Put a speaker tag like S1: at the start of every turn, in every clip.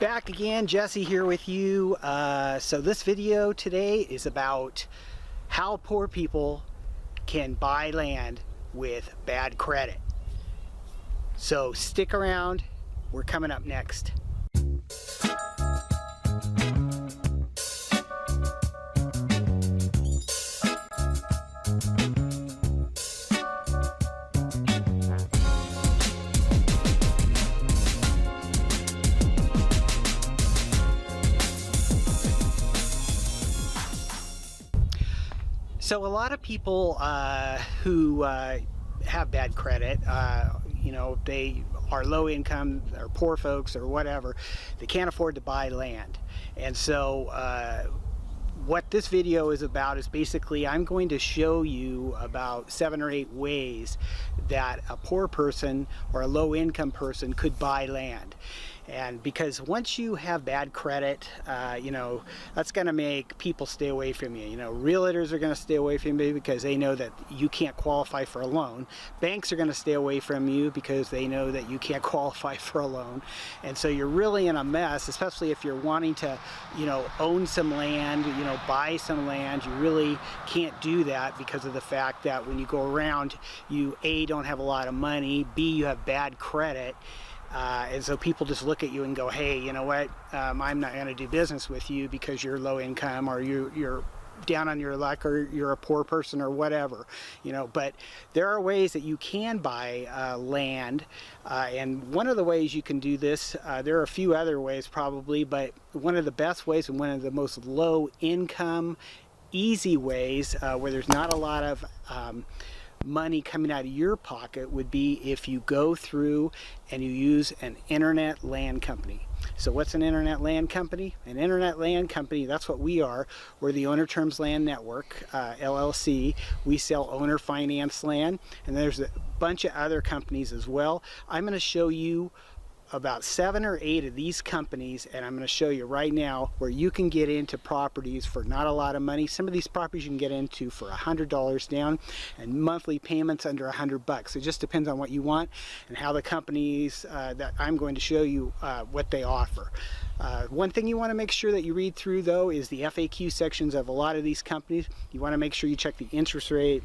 S1: Back again, Jesse here with you. So this video today is about how poor people can buy land with bad credit. So stick around, we're coming up next. So a lot of people who have bad credit, you know, they are low income or poor folks or whatever, they can't afford to buy land. And so what this video is about is basically I'm going to show you about 7 or 8 ways that a poor person or a low income person could buy land. And because once you have bad credit, you know, that's going to make people stay away from you. You know, realtors are going to stay away from you because they know that you can't qualify for a loan. Banks are going to stay away from you because they know that you can't qualify for a loan. And so you're really in a mess, especially if you're wanting to, you know, own some land, you know, buy some land. You really can't do that because of the fact that when you go around, you A, don't have a lot of money, B, you have bad credit. And so people just look at you and go, hey, you know what, I'm not going to do business with you because you're low income or you're down on your luck or you're a poor person or whatever, you know. But there are ways that you can buy land, and one of the ways you can do this, there are a few other ways probably, but one of the best ways and one of the most low income, easy ways where there's not a lot of money coming out of your pocket would be if you go through and you use an internet land company. So what's an internet land company? An internet land company, that's what we are. We're the Owner Terms Land Network, LLC. We sell owner finance land, and there's a bunch of other companies as well. I'm going to show you about 7 or 8 of these companies, and I'm going to show you right now where you can get into properties for not a lot of money. Some of these properties you can get into for $100 down and monthly payments under $100. It just depends on what you want and how the companies that I'm going to show you what they offer. One thing you want to make sure that you read through though is the FAQ sections of a lot of these companies. You want to make sure you check the interest rate,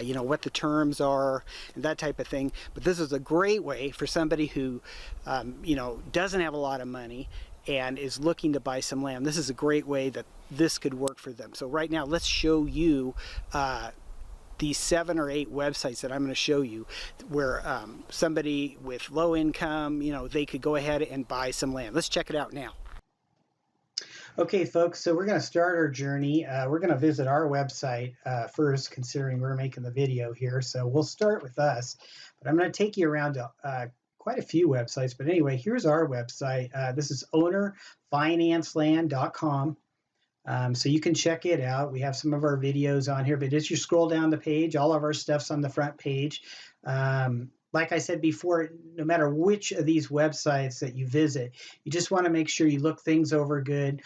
S1: you know, what the terms are and that type of thing. But this is a great way for somebody who you know, doesn't have a lot of money and is looking to buy some land. This is a great way that this could work for them. So right now let's show you these 7 or 8 websites that I'm going to show you where somebody with low income, you know, they could go ahead and buy some land. Let's check it out now. Okay, folks, so we're going to start our journey. We're going to visit our website first, considering we're making the video here. So we'll start with us, but I'm going to take you around to quite a few websites. But anyway, here's our website. This is ownerfinanceland.com. So you can check it out. We have some of our videos on here, but as you scroll down the page, all of our stuff's on the front page. Like I said before, no matter which of these websites that you visit, you just want to make sure you look things over good.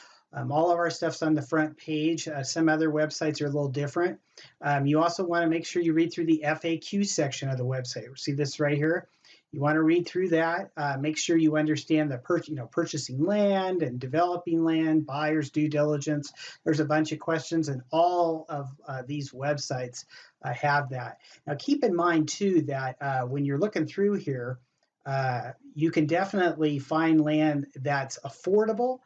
S1: All of our stuff's on the front page. Some other websites are a little different. You also want to make sure you read through the FAQ section of the website. See this right here? You want to read through that. Make sure you understand the purchasing land and developing land, buyer's due diligence. There's a bunch of questions, and all of these websites have that. Now, keep in mind too that when you're looking through here, you can definitely find land that's affordable.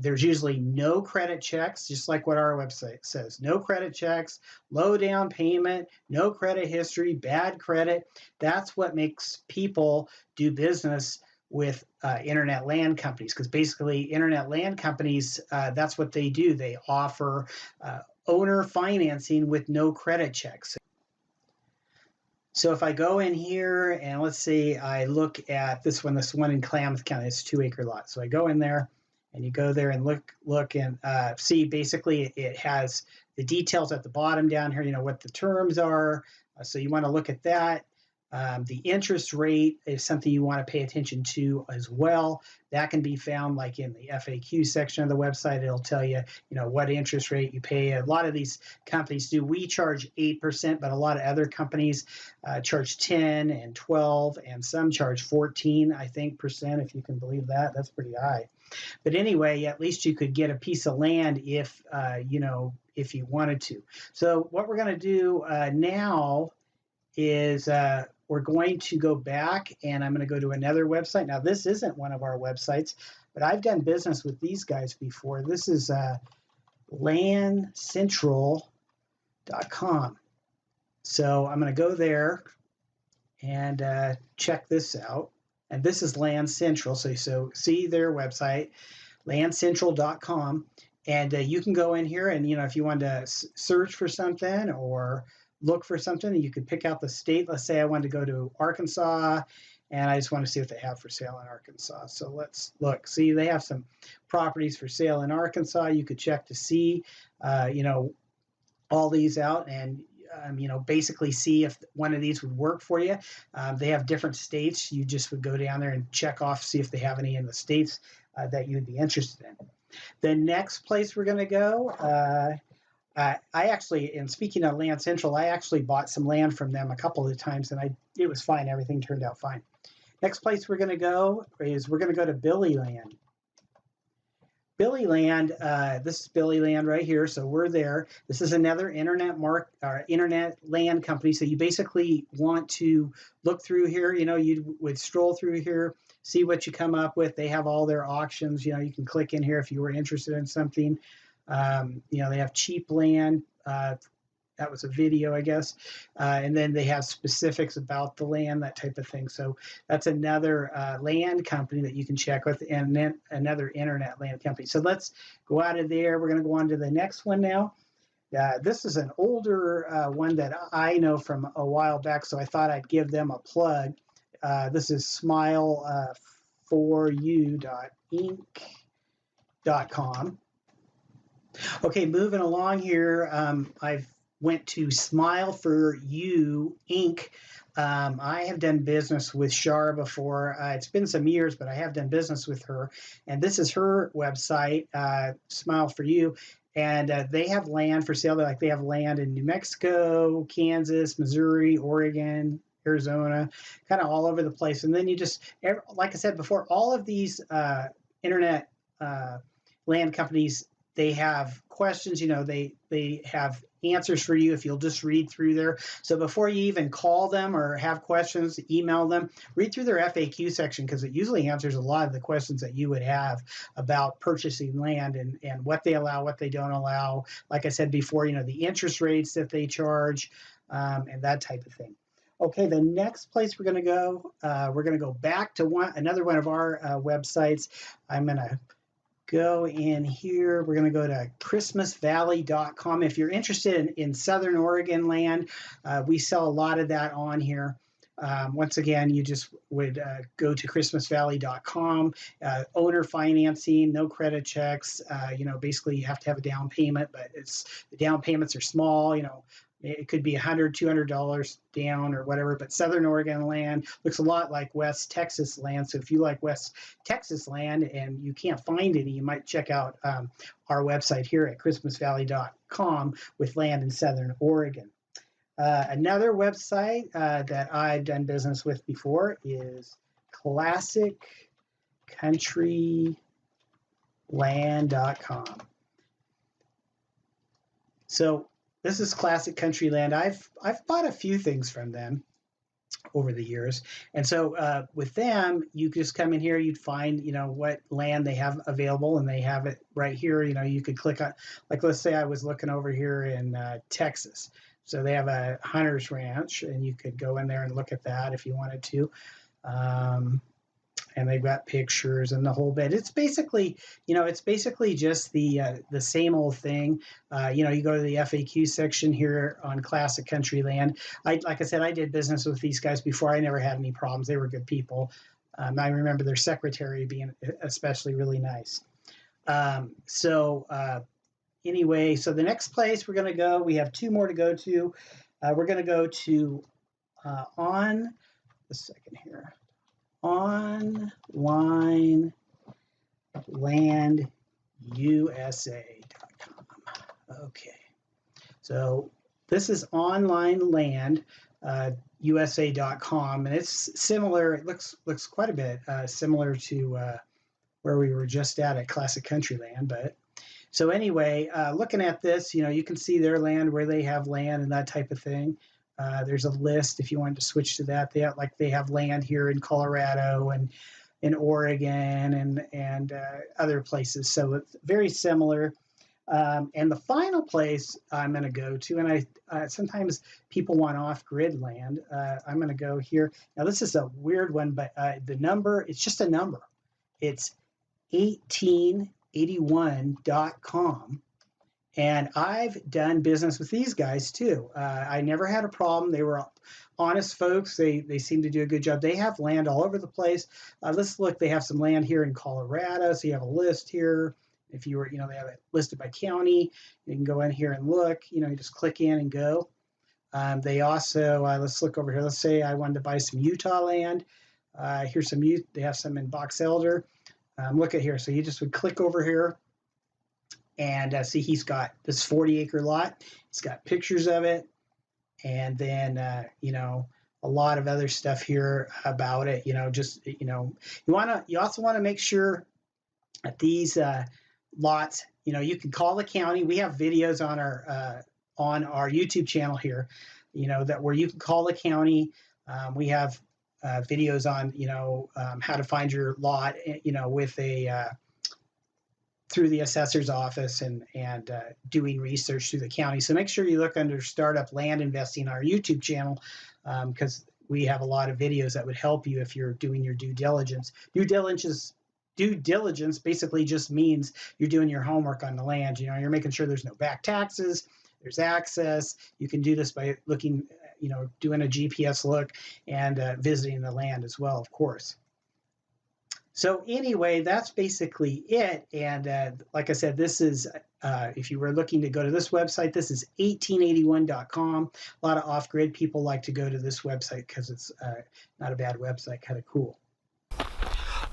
S1: There's usually no credit checks, just like what our website says. No credit checks, low down payment, no credit history, bad credit. That's what makes people do business with internet land companies, because basically internet land companies, that's what they do. They offer owner financing with no credit checks. So if I go in here and let's say I look at this one in Klamath County, it's a 2-acre lot. So I go in there, and you go there and look and see basically it has the details at the bottom down here, you know, what the terms are. So you want to look at that. The interest rate is something you want to pay attention to as well. That can be found like in the FAQ section of the website. It'll tell you, what interest rate you pay. A lot of these companies do. We charge 8%, but a lot of other companies charge 10 and 12, and some charge 14, I think, percent, if you can believe that. That's pretty high. But anyway, at least you could get a piece of land if you wanted to. So what we're going to do now is we're going to go back, and I'm going to go to another website. Now, this isn't one of our websites, but I've done business with these guys before. This is landcentral.com. So I'm going to go there and check this out. And this is Land Central. So see their website, landcentral.com. And you can go in here and, if you want to search for something or look for something, you could pick out the state. Let's say I wanted to go to Arkansas, and I just want to see what they have for sale in Arkansas. So let's look. See, they have some properties for sale in Arkansas. You could check to see, all these out, and basically see if one of these would work for you. They have different states. You just would go down there and check off, see if they have any in the states that you'd be interested in. The next place we're going to go, I actually, and speaking of Land Central, I actually bought some land from them a couple of times, and it was fine. Everything turned out fine. Next place we're going to go is we're going to go to Billy Land. Billy Land, this is Billy Land right here, so we're there. This is another internet land company. So you basically want to look through here. You would stroll through here, see what you come up with. They have all their auctions. You can click in here if you were interested in something. They have cheap land. That was a video, I guess. And then they have specifics about the land, that type of thing. So that's another land company that you can check with, and then another internet land company. So let's go out of there. We're going to go on to the next one now. This is an older one that I know from a while back, so I thought I'd give them a plug. This is smileforyou.inc.com. Okay, moving along here, I've went to Smile for You Inc. I have done business with Shara before. It's been some years, but I have done business with her. And this is her website, Smile for You. And they have land for sale. They have land in New Mexico, Kansas, Missouri, Oregon, Arizona, kind of all over the place. And then you just, like I said before, all of these internet land companies, they have questions, they have answers for you if you'll just read through there. So before you even call them or have questions, email them, read through their FAQ section, because it usually answers a lot of the questions that you would have about purchasing land and what they allow, what they don't allow. Like I said before, the interest rates that they charge and that type of thing. Okay, the next place we're going to go back to another one of our websites. I'm going to go in here. We're going to go to christmasvalley.com. If you're interested in Southern Oregon land, we sell a lot of that on here. Once again, you just would go to christmasvalley.com. Owner financing, no credit checks. Basically you have to have a down payment, but the down payments are small. It could be $100, $200 down or whatever, but Southern Oregon land looks a lot like West Texas land. So if you like West Texas land and you can't find any, you might check out our website here at christmasvalley.com with land in Southern Oregon. Another website that I've done business with before is classiccountryland.com. So this is Classic Country Land. I've bought a few things from them over the years. And so with them, you just come in here, you'd find, what land they have available, and they have it right here. You could click on, like, let's say I was looking over here in Texas. So they have a hunter's ranch, and you could go in there and look at that if you wanted to. And they've got pictures and the whole bit. It's basically, just the same old thing. You go to the FAQ section here on Classic Country Land. Like I said, I did business with these guys before. I never had any problems. They were good people. I remember their secretary being especially really nice. Anyway, so the next place we're going to go, we have two more to go to. We're going to go to on a second here, onlinelandusa.com. Okay, so this is onlinelandusa.com, and it's similar. It looks quite a bit similar to where we were just at Classic Countryland. But so anyway, looking at this, you can see their land, where they have land and that type of thing. There's a list if you wanted to switch to that. They have land here in Colorado and in Oregon and other places. So it's very similar. And the final place I'm going to go to, and sometimes people want off-grid land. I'm going to go here. Now this is a weird one, but the number, it's just a number. It's 1881.com. And I've done business with these guys too. I never had a problem. They were honest folks. They seem to do a good job. They have land all over the place. Let's look. They have some land here in Colorado. So you have a list here. If you were, they have it listed by county. You can go in here and look. You just click in and go. They also, let's look over here. Let's say I wanted to buy some Utah land. Here's some. They have some in Box Elder. Look at here. So you just would click over here. And see, he's got this 40-acre lot. He's got pictures of it, and then a lot of other stuff here about it. You also want to make sure that these lots. You can call the county. We have videos on our YouTube channel here. That where you can call the county. We have videos on how to find your lot. With a through the assessor's office and doing research through the county. So make sure you look under Startup Land Investing, our YouTube channel, because we have a lot of videos that would help you if you're doing your due diligence. Due diligence basically just means you're doing your homework on the land. You're making sure there's no back taxes, there's access. You can do this by looking, doing a GPS look and visiting the land as well, of course. So anyway, that's basically it. And like I said, this is, if you were looking to go to this website, this is 1881.com. A lot of off-grid people like to go to this website because it's not a bad website, kind of cool.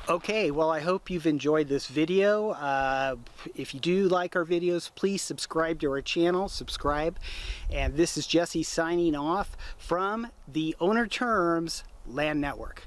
S1: Okay, well, I hope you've enjoyed this video. If you do like our videos, please subscribe to our channel, And this is Jesse signing off from the Owner Terms Land Network.